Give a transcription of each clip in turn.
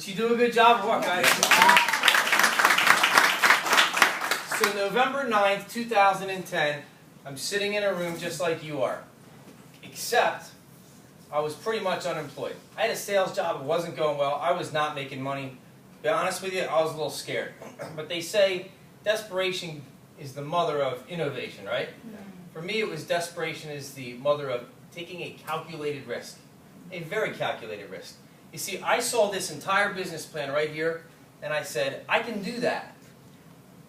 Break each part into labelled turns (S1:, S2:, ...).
S1: She do a good job or what, guys? So November 9th, 2010, I'm sitting in a room just like you are. Except, I was pretty much unemployed. I had a sales job, it wasn't going well, I was not making money. To be honest with you, I was a little scared. But they say desperation is the mother of innovation, right? For me, it was desperation is the mother of taking a calculated risk. A very calculated risk. You see, I saw this entire business plan right here, and I said, I can do that.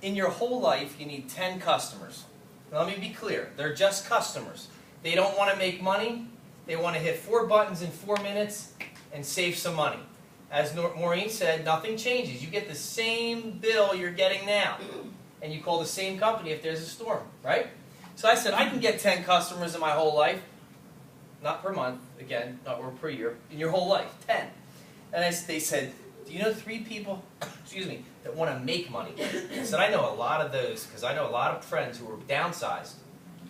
S1: In your whole life, you need 10 customers. Now, let me be clear. They're just customers. They don't want to make money. They want to hit 4 buttons in 4 minutes and save some money. As Maureen said, nothing changes. You get the same bill you're getting now. And you call the same company if there's a storm, right? So I said, I can get 10 customers in my whole life. Not per month, again, not or per year. In your whole life, 10. And they said, do you know 3 people, excuse me, that want to make money? I said, I know a lot of those, because I know a lot of friends who were downsized.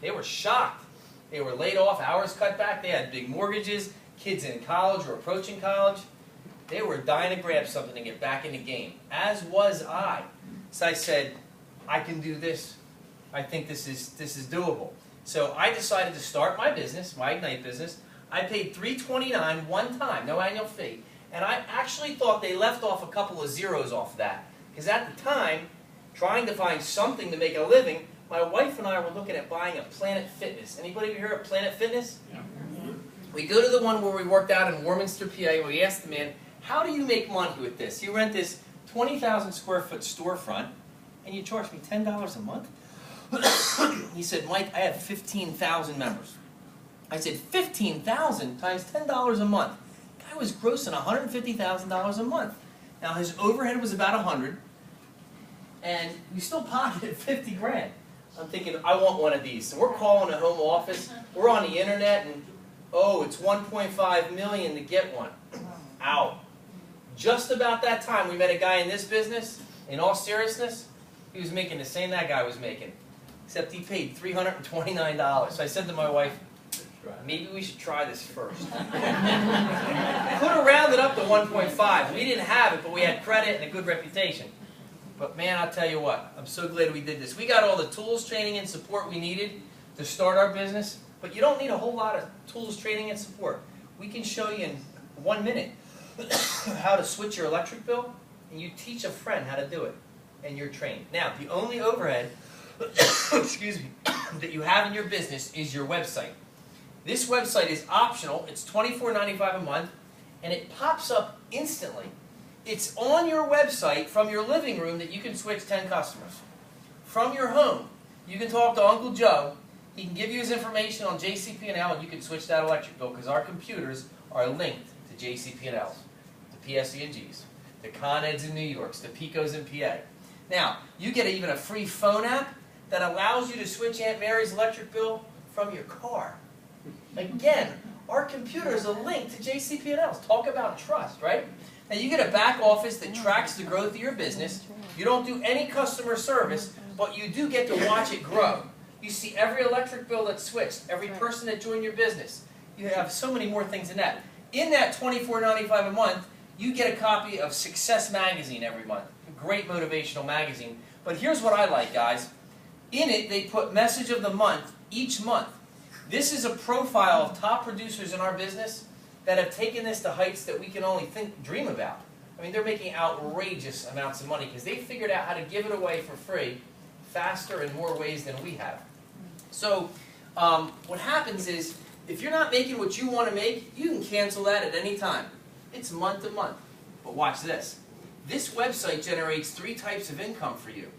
S1: They were shocked. They were laid off, hours cut back, they had big mortgages, kids in college or approaching college. They were dying to grab something to get back in the game, as was I. So I said, I can do this. I think this is doable. So I decided to start my business, my Ignite business. I paid $329 one time, no annual fee. And I actually thought they left off a couple of zeros off that. Because at the time, trying to find something to make a living, my wife and I were looking at buying a Planet Fitness. Anybody ever heard of Planet Fitness? Yeah. We go to the one where we worked out in Warminster, PA, where we asked the man, how do you make money with this? You rent this 20,000 square foot storefront, and you charge me $10 a month? He said, Mike, I have 15,000 members. I said, 15,000 times $10 a month. Guy was grossing $150,000 a month. Now his overhead was about 100, and we still pocketed 50 grand. I'm thinking, I want one of these. So we're calling the home office. We're on the internet, and oh, it's $1.5 million to get one. Ow. Just about that time, we met a guy in this business. In all seriousness, he was making the same that guy was making, except he paid $329. So I said to my wife, maybe we should try this first. Could have rounded up to 1.5. We didn't have it, but we had credit and a good reputation. But man, I'll tell you what, I'm so glad we did this. We got all the tools, training, and support we needed to start our business, but you don't need a whole lot of tools, training, and support. We can show you in 1 minute how to switch your electric bill, and you teach a friend how to do it, and you're trained. Now, the only overhead excuse me, that you have in your business is your website. This website is optional. It's $24.95 a month, and it pops up instantly. It's on your website from your living room that you can switch 10 customers. From your home, you can talk to Uncle Joe. He can give you his information on JCP&L, and you can switch that electric bill because our computers are linked to JCP&Ls, the PSE&Gs, the Con Eds in New York, the Picos in PA. Now, you get even a free phone app that allows you to switch Aunt Mary's electric bill from your car. Again, our computers are linked to JCP&Ls. Talk about trust, right? Now you get a back office that tracks the growth of your business. You don't do any customer service, but you do get to watch it grow. You see every electric bill that's switched, every person that joined your business. You have so many more things in that. In that $24.95 a month, you get a copy of Success Magazine every month. A great motivational magazine. But here's what I like, guys. In it, they put Message of the Month each month. This is a profile of top producers in our business that have taken this to heights that we can only dream about. I mean, they're making outrageous amounts of money because they figured out how to give it away for free faster in more ways than we have. So what happens is, if you're not making what you want to make, you can cancel that at any time. It's month to month. But watch this. This website generates 3 types of income for you.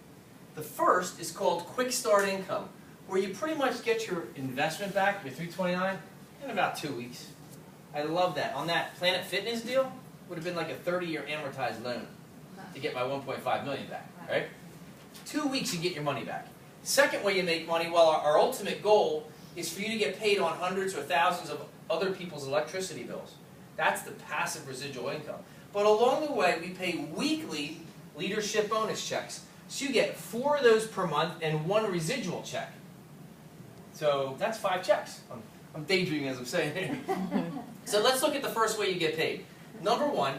S1: The first is called Quick Start Income, where you pretty much get your investment back, your $329, in about 2 weeks. I love that. On that Planet Fitness deal, would have been like a 30-year amortized loan to get my $1.5 million back, right? 2 weeks you get your money back. Second way you make money, well, our ultimate goal is for you to get paid on hundreds or thousands of other people's electricity bills. That's the passive residual income. But along the way, we pay weekly leadership bonus checks. So you get 4 of those per month and 1 residual check. So that's 5 checks. I'm daydreaming as I'm saying it. So let's look at the first way you get paid. Number 1,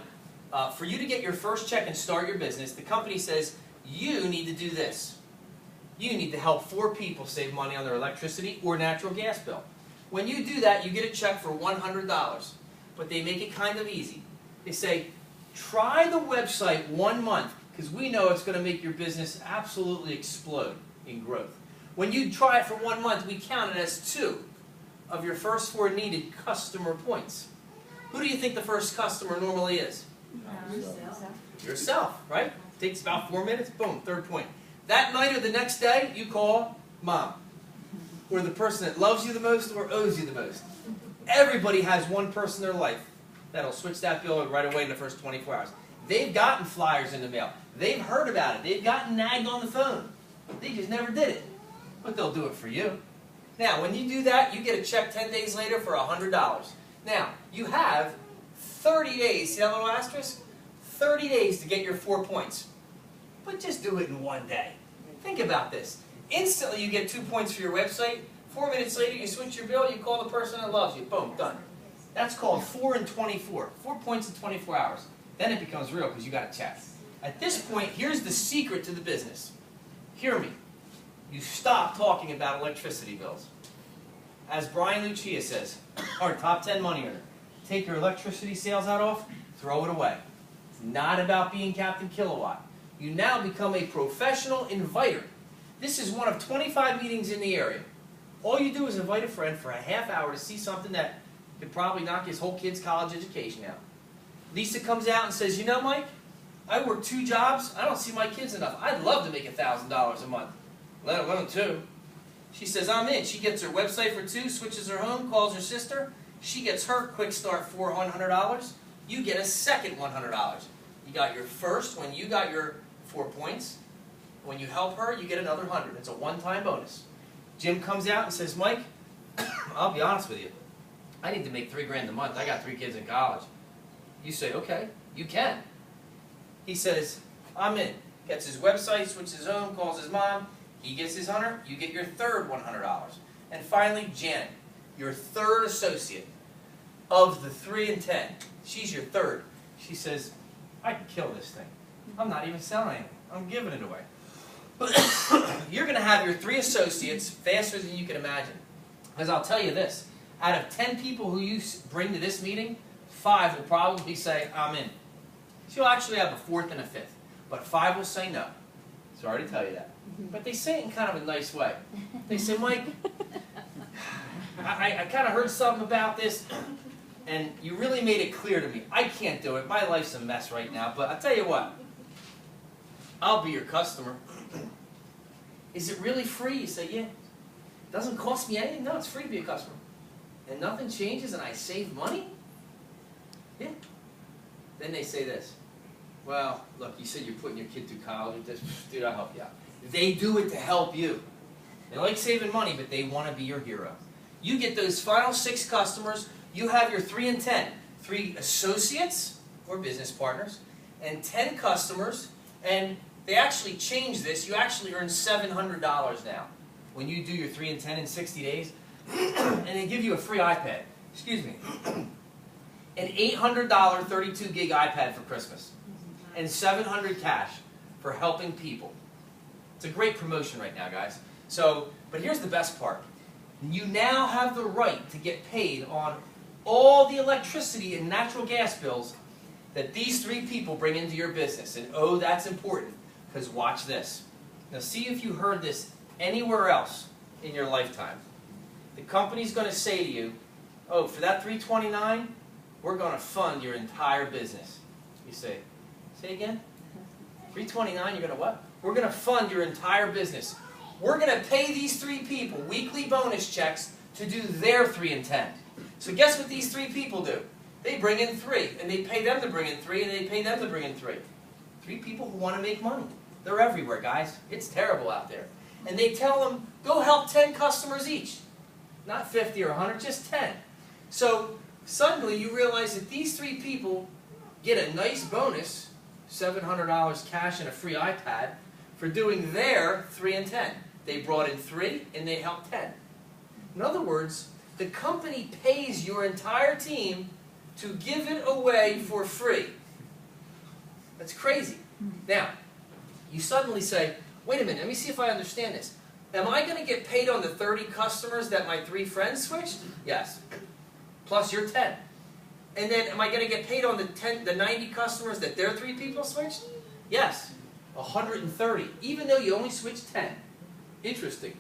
S1: For you to get your first check and start your business, the company says, you need to do this. You need to help 4 people save money on their electricity or natural gas bill. When you do that, you get a check for $100. But they make it kind of easy. They say, try the website 1 month, because we know it's going to make your business absolutely explode in growth. When you try it for 1 month, we count it as 2 of your first 4 needed customer points. Who do you think the first customer normally is? Yourself, right? Takes about 4 minutes, boom, 3rd point. That night or the next day, you call mom, or the person that loves you the most or owes you the most. Everybody has one person in their life that'll switch that bill right away in the first 24 hours. They've gotten flyers in the mail. They've heard about it. They've gotten nagged on the phone. They just never did it. But they'll do it for you. Now, when you do that, you get a check 10 days later for $100. Now, you have 30 days. See that little asterisk? 30 days to get your 4 points. But just do it in 1 day. Think about this. Instantly, you get 2 points for your website. 4 minutes later, you switch your bill, you call the person that loves you. Boom, done. That's called 4 in 24. 4 points in 24 hours. Then it becomes real because you got a check. At this point, here's the secret to the business. Hear me. You stop talking about electricity bills. As Brian Lucia says, our top 10 money earner, take your electricity sales hat off, throw it away. It's not about being Captain Kilowatt. You now become a professional inviter. This is one of 25 meetings in the area. All you do is invite a friend for a half hour to see something that could probably knock his whole kid's college education out. Lisa comes out and says, you know, Mike, I work 2 jobs. I don't see my kids enough. I'd love to make $1,000 a month, let alone 2. She says, I'm in. She gets her website for 2, switches her home, calls her sister. She gets her quick start for $100. You get a second $100. You got your first when you got your 4 points. When you help her, you get another 100. It's a one-time bonus. Jim comes out and says, Mike, I'll be honest with you. I need to make $3 grand a month. I got 3 kids in college. You say, okay, you can. He says, I'm in. Gets his website, switches home, calls his mom. He gets his 100. You get your third $100. And finally, Janet, your 3rd associate of the 3 and 10. She's your 3rd. She says, I can kill this thing. I'm not even selling anything. I'm giving it away. You're going to have your 3 associates faster than you can imagine. Because I'll tell you this, out of 10 people who you bring to this meeting, 5 will probably say, I'm in. She'll actually have a 4th and a 5th. But 5 will say no. Sorry to tell you that. But they say it in kind of a nice way. They say, Mike, I kind of heard something about this, and you really made it clear to me. I can't do it. My life's a mess right now. But I'll tell you what. I'll be your customer. Is it really free? You say, yeah. It doesn't cost me anything? No, it's free to be a customer. And nothing changes and I save money? Yeah. Then they say this. Well, look, you said you're putting your kid through college. Dude, I'll help you out. They do it to help you. They like saving money, but they want to be your hero. You get those final 6 customers. You have your 3 and 10. 3 associates or business partners and 10 customers. And they actually change this. You actually earn $700 now when you do your 3 and 10 in 60 days. And they give you a free iPad. Excuse me. An $800 32 gig iPad for Christmas. And $700 cash for helping people. It's a great promotion right now, guys. So, but here's the best part. You now have the right to get paid on all the electricity and natural gas bills that these 3 people bring into your business. And oh, that's important, because watch this. Now see if you heard this anywhere else in your lifetime. The company's going to say to you, oh, for that $329, we're going to fund your entire business. You say again? $329, you're going to what? We're going to fund your entire business. We're going to pay these 3 people weekly bonus checks to do their 3 and 10. So guess what these 3 people do? They bring in 3, and they pay them to bring in 3, and they pay them to bring in 3. 3 people who want to make money. They're everywhere, guys. It's terrible out there. And they tell them, go help 10 customers each. Not 50 or 100, just 10. So suddenly you realize that these 3 people get a nice bonus, $700 cash and a free iPad, for doing their 3 and 10. They brought in 3, and they helped 10. In other words, the company pays your entire team to give it away for free. That's crazy. Now, you suddenly say, wait a minute, let me see if I understand this. Am I going to get paid on the 30 customers that my 3 friends switched? Yes. Plus your 10. And then am I going to get paid on the 90 customers that their 3 people switched? Yes. 130, even though you only switched 10. Interesting.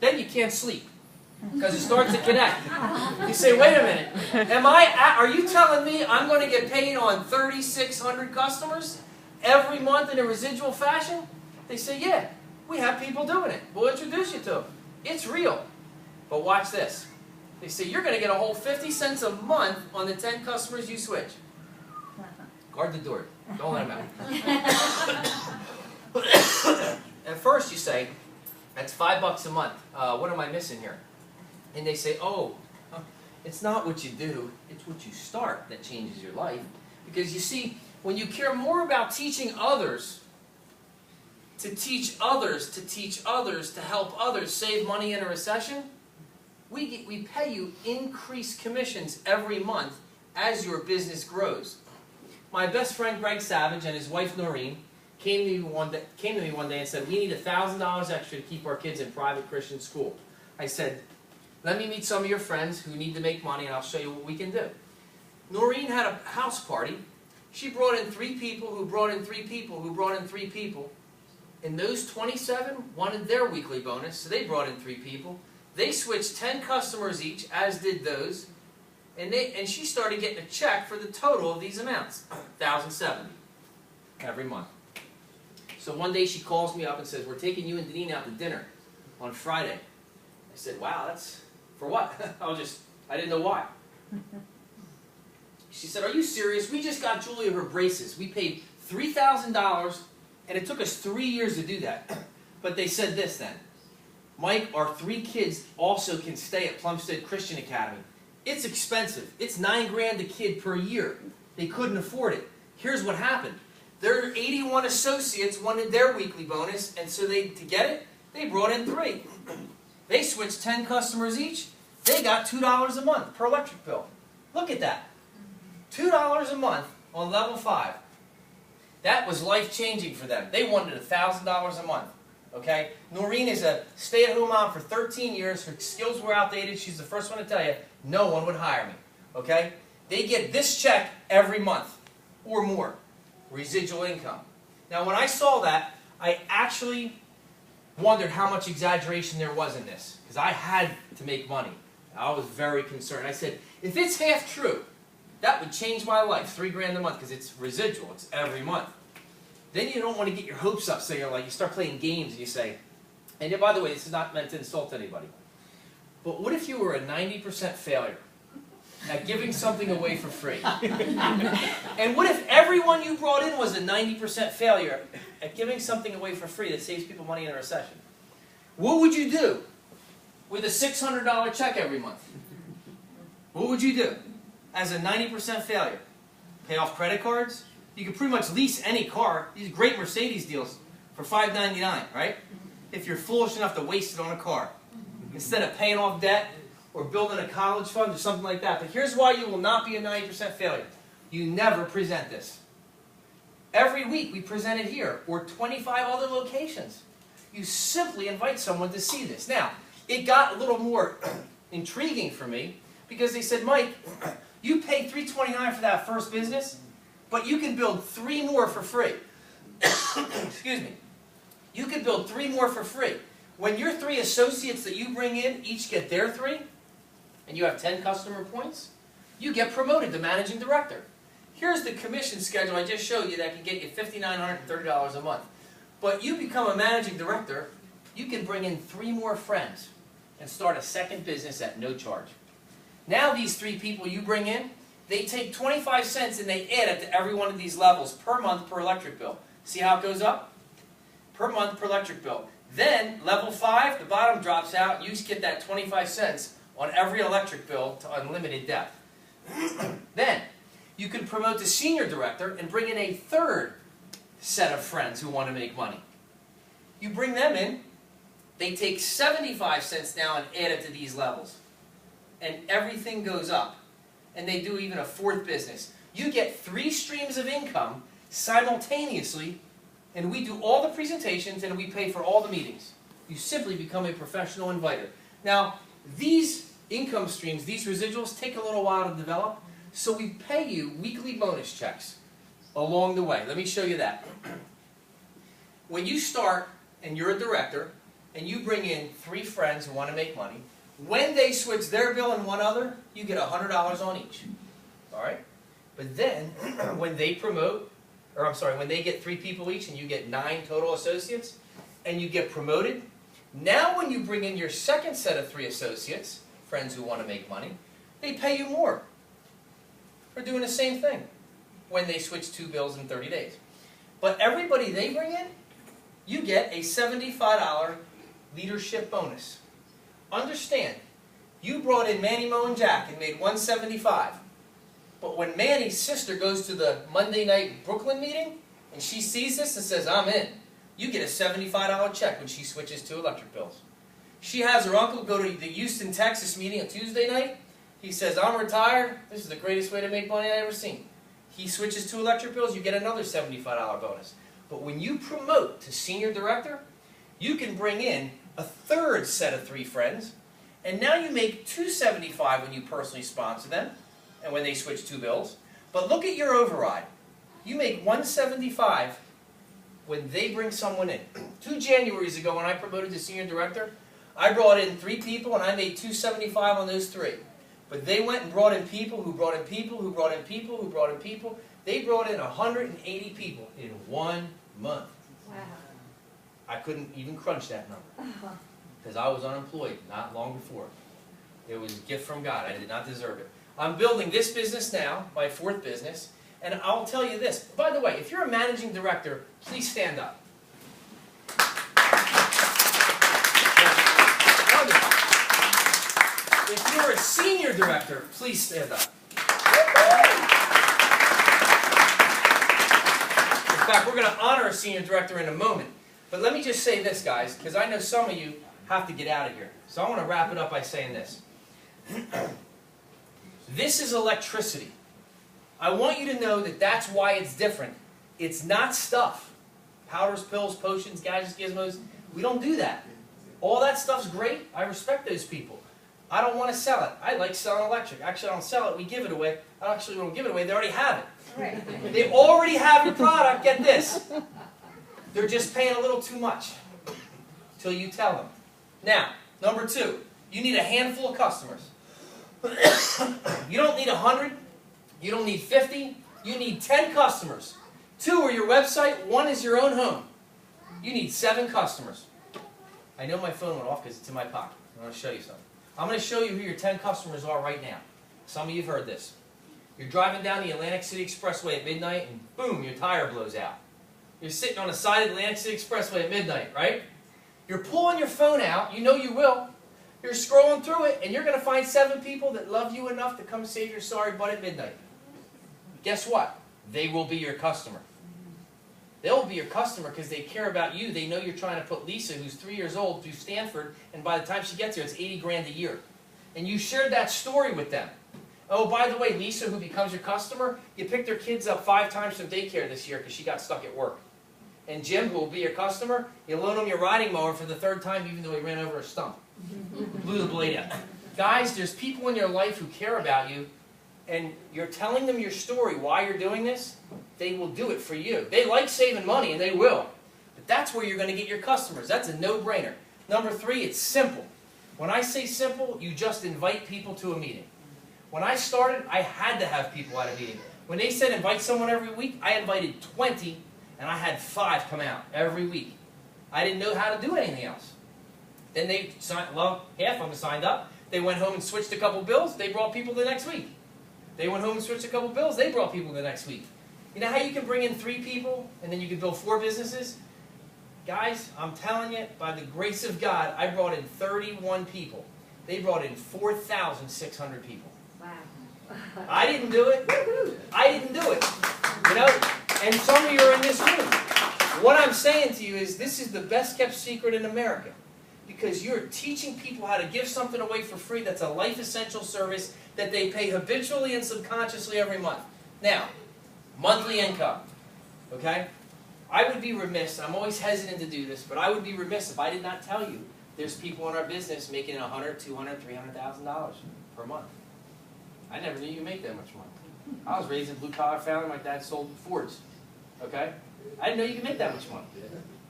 S1: Then you can't sleep because it starts to connect. You say, wait a minute, are you telling me I'm going to get paid on 3,600 customers every month in a residual fashion? They say, yeah, we have people doing it. We'll introduce you to them. It's real. But watch this. They say, you're going to get a whole 50 cents a month on the 10 customers you switch. Guard the door. Don't let them out. At first you say, that's $5 a month. What am I missing here? And they say, oh, it's not what you do, it's what you start that changes your life. Because you see, when you care more about teaching others, to teach others, to teach others, to help others save money in a recession, we pay you increased commissions every month as your business grows. My best friend Greg Savage and his wife Noreen came to me one day and said, we need $1,000 extra to keep our kids in private Christian school. I said, let me meet some of your friends who need to make money and I'll show you what we can do. Noreen had a house party. She brought in 3 people who brought in 3 people who brought in 3 people. And those 27 wanted their weekly bonus, so they brought in 3 people. They switched 10 customers each, as did those. And she started getting a check for the total of these amounts, $1,070 every month. So one day she calls me up and says, we're taking you and Deneen out to dinner on Friday. I said, wow, that's for what? I didn't know why. She said, are you serious? We just got Julia her braces. We paid $3,000 and it took us 3 years to do that. But they said this then, Mike, our 3 kids also can stay at Plumstead Christian Academy. It's expensive. It's $9 grand a kid per year. They couldn't afford it. Here's what happened. Their 81 associates wanted their weekly bonus, and so to get it, they brought in 3. They switched 10 customers each. They got $2 a month per electric bill. Look at that. $2 a month on level 5. That was life-changing for them. They wanted $1,000 a month. Okay? Noreen is a stay-at-home mom for 13 years. Her skills were outdated. She's the first one to tell you, no one would hire me. Okay? They get this check every month or more. Residual income. Now, when I saw that, I actually wondered how much exaggeration there was in this. Because I had to make money. I was very concerned. I said, if it's half true, that would change my life. $3 grand a month, because it's residual. It's every month. Then you don't want to get your hopes up, so you start playing games and you say, and by the way, this is not meant to insult anybody, but what if you were a 90% failure at giving something away for free? And what if everyone you brought in was a 90% failure at giving something away for free that saves people money in a recession? What would you do with a $600 check every month? What would you do as a 90% failure? Pay off credit cards? You can pretty much lease any car. These great Mercedes deals for $599, right? If you're foolish enough to waste it on a car. Instead of paying off debt or building a college fund or something like that. But here's why you will not be a 90% failure. You never present this. Every week we present it here or 25 other locations. You simply invite someone to see this. Now, it got a little more intriguing for me because they said, Mike, you paid $329 for that first business, but you can build 3 more for free. Excuse me. You can build 3 more for free. When your 3 associates that you bring in each get their 3, and you have 10 customer points, you get promoted to managing director. Here's the commission schedule I just showed you that can get you $5,930 a month. But you become a managing director, you can bring in 3 more friends and start a second business at no charge. Now these 3 people you bring in, they take 25 cents and they add it to every one of these levels per month per electric bill. See how it goes up? Per month per electric bill. Then, level 5, the bottom drops out. You get that 25 cents on every electric bill to unlimited depth. Then, you can promote to senior director and bring in a 3rd set of friends who want to make money. You bring them in. They take 75 cents now and add it to these levels. And everything goes up. And they do even a 4th business. You get 3 streams of income simultaneously, and we do all the presentations and we pay for all the meetings. You simply become a professional inviter. Now, these income streams, these residuals, take a little while to develop, so we pay you weekly bonus checks along the way. Let me show you that. When you start and you're a director and you bring in 3 friends who want to make money, when they switch their bill and one other, you get $100 on each. All right? But then, when they promote, or I'm sorry, when they get 3 people each and you get 9 total associates, and you get promoted, now when you bring in your second set of 3 associates, friends who want to make money, they pay you more for doing the same thing when they switch 2 bills in 30 days. But everybody they bring in, you get a $75 leadership bonus. Understand, you brought in Manny, Mo, and Jack and made $175. But when Manny's sister goes to the Monday night Brooklyn meeting, and she sees this and says, I'm in, you get a $75 check when she switches to electric bills. She has her uncle go to the Houston, Texas meeting on Tuesday night. He says, I'm retired. This is the greatest way to make money I've ever seen. He switches to electric bills, you get another $75 bonus. But when you promote to senior director, you can bring in a 3rd set of 3 friends, and now you make $275 when you personally sponsor them, and when they switch 2 bills. But look at your override. You make $175 when they bring someone in. 2 Januaries ago when I promoted to senior director, I brought in 3 people and I made $275 on those 3. But they went and brought in people who brought in people who brought in people who brought in people. They brought in 180 people in 1 month.
S2: Wow.
S1: I couldn't even crunch that number because I was unemployed not long before. It was a gift from God. I did not deserve it. I'm building this business now, my 4th business, and I'll tell you this. By the way, if you're a managing director, please stand up. If you're a senior director, please stand up. In fact, we're going to honor a senior director in a moment. But let me just say this, guys, because I know some of you have to get out of here. So I want to wrap it up by saying this. This is electricity. I want you to know that that's why it's different. It's not stuff. Powders, pills, potions, gadgets, gizmos. We don't do that. All that stuff's great. I respect those people. I don't want to sell it. I like selling electric. Actually, I don't sell it. We give it away. Actually, we don't give it away. They already have it.
S2: Right.
S1: They already have your product. Get this. They're just paying a little too much till you tell them. Now, number 2, you need a handful of customers. You don't need 100. You don't need 50. You need 10 customers. 2 are your website. 1 is your own home. You need 7 customers. I know my phone went off because it's in my pocket. I want to show you something. I'm going to show you who your 10 customers are right now. Some of you have heard this. You're driving down the Atlantic City Expressway at midnight and boom, your tire blows out. You're sitting on the side of the Atlantic City Expressway at midnight, right? You're pulling your phone out. You know you will. You're scrolling through it and you're going to find 7 people that love you enough to come save your sorry butt at midnight. Guess what? They will be your customer. They'll be your customer because they care about you. They know you're trying to put Lisa, who's 3 years old, through Stanford, and by the time she gets here, it's 80 grand a year. And you shared that story with them. Oh, by the way, Lisa, who becomes your customer, you picked her kids up 5 times from daycare this year because she got stuck at work. And Jim, who will be your customer, you loan him your riding mower for the 3rd time, even though he ran over a stump. Blew the blade out. Guys, there's people in your life who care about you, and you're telling them your story, why you're doing this, they will do it for you. They like saving money, and they will. But that's where you're going to get your customers. That's a no-brainer. Number 3, it's simple. When I say simple, you just invite people to a meeting. When I started, I had to have people at a meeting. When they said invite someone every week, I invited 20, and I had 5 come out every week. I didn't know how to do anything else. Then they signed, well, half of them signed up. They went home and switched a couple bills. They brought people the next week. They went home and switched a couple bills. They brought people the next week. You know how you can bring in 3 people and then you can build 4 businesses? Guys, I'm telling you, by the grace of God, I brought in 31 people. They brought in 4,600 people.
S2: Wow.
S1: I didn't do it. I didn't do it. You know, and some of you are in this room. What I'm saying to you is this is the best kept secret in America. Because you're teaching people how to give something away for free that's a life essential service that they pay habitually and subconsciously every month. Now, monthly income. Okay? I would be remiss, and I'm always hesitant to do this, but I would be remiss if I did not tell you there's people in our business making $100,000, $200,000, $300,000 per month. I never knew you make that much money. I was raised in a blue-collar family. My dad sold Fords. Okay? I didn't know you could make that much money.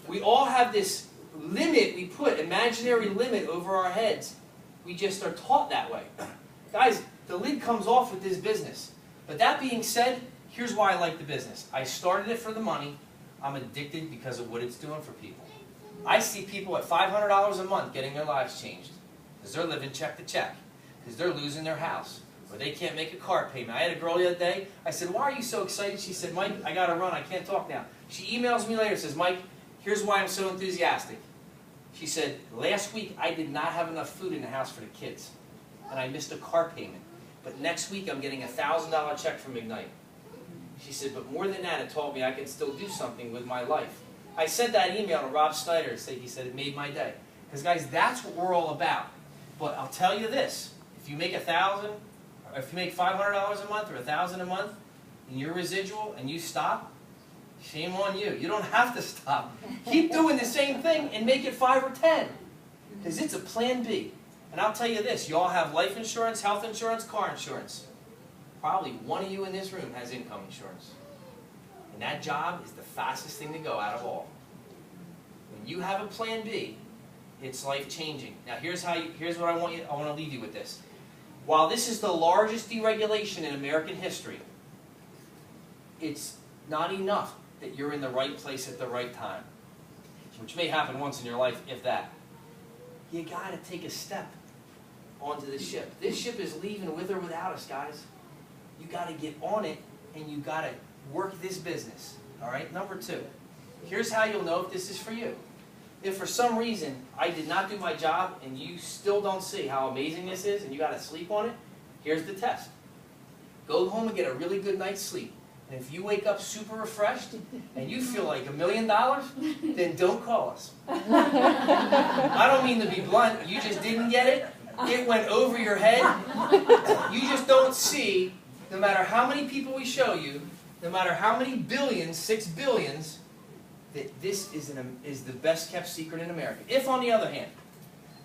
S1: We all have this limit we put, imaginary limit over our heads. We just are taught that way. Guys, the lid comes off with this business. But that being said, here's why I like the business. I started it for the money. I'm addicted because of what it's doing for people. I see people at $500 a month getting their lives changed because they're living check to check, because they're losing their house, or they can't make a car payment. I had a girl the other day. I said, why are you so excited? She said, Mike, I got to run. I can't talk now. She emails me later and says, Mike, here's why I'm so enthusiastic. She said, last week I did not have enough food in the house for the kids, and I missed a car payment. But next week I'm getting a $1,000 check from Ignite. She said, but more than that, it taught me I can still do something with my life. I sent that email to Rob Snyder. He said, it made my day. Because, guys, that's what we're all about. But I'll tell you this. If you make $1,000, or if you make $500 a month or $1,000 a month, and you're residual and you stop, shame on you. You don't have to stop. Keep doing the same thing and make it 5 or 10. Because it's a plan B. And I'll tell you this. You all have life insurance, health insurance, car insurance. Probably one of you in this room has income insurance. And that job is the fastest thing to go out of all. When you have a plan B, it's life-changing. Now here's what I want to leave you with this. While this is the largest deregulation in American history, it's not enough that you're in the right place at the right time, which may happen once in your life, if that. You got to take a step onto the ship. This ship is leaving with or without us, guys. You got to get on it, and you got to work this business. All right? Number 2. Here's how you'll know if this is for you. If for some reason I did not do my job and you still don't see how amazing this is and you got to sleep on it, here's the test. Go home and get a really good night's sleep. And if you wake up super refreshed and you feel like $1 million, then don't call us. I don't mean to be blunt. You just didn't get it. It went over your head. You just don't see, no matter how many people we show you, no matter how many billions, 6 billions, that this is the best kept secret in America. If, on the other hand,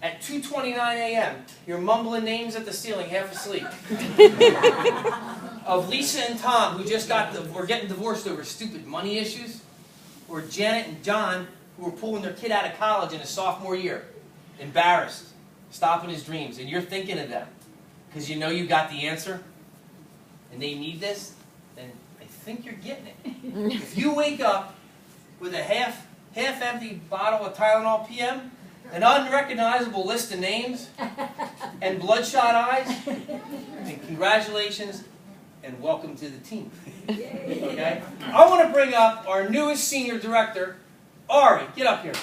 S1: at 2:29 a.m., you're mumbling names at the ceiling, half asleep, of Lisa and Tom, who just were getting divorced over stupid money issues, or Janet and John, who were pulling their kid out of college in his sophomore year, embarrassed, stopping his dreams, and you're thinking of them, because you know you got the answer, and they need this, then I think you're getting it. If you wake up with a half-empty bottle of Tylenol PM, an unrecognizable list of names, and bloodshot eyes, and congratulations, and welcome to the team. Okay? I want to bring up our newest senior director, Ari. Get up here.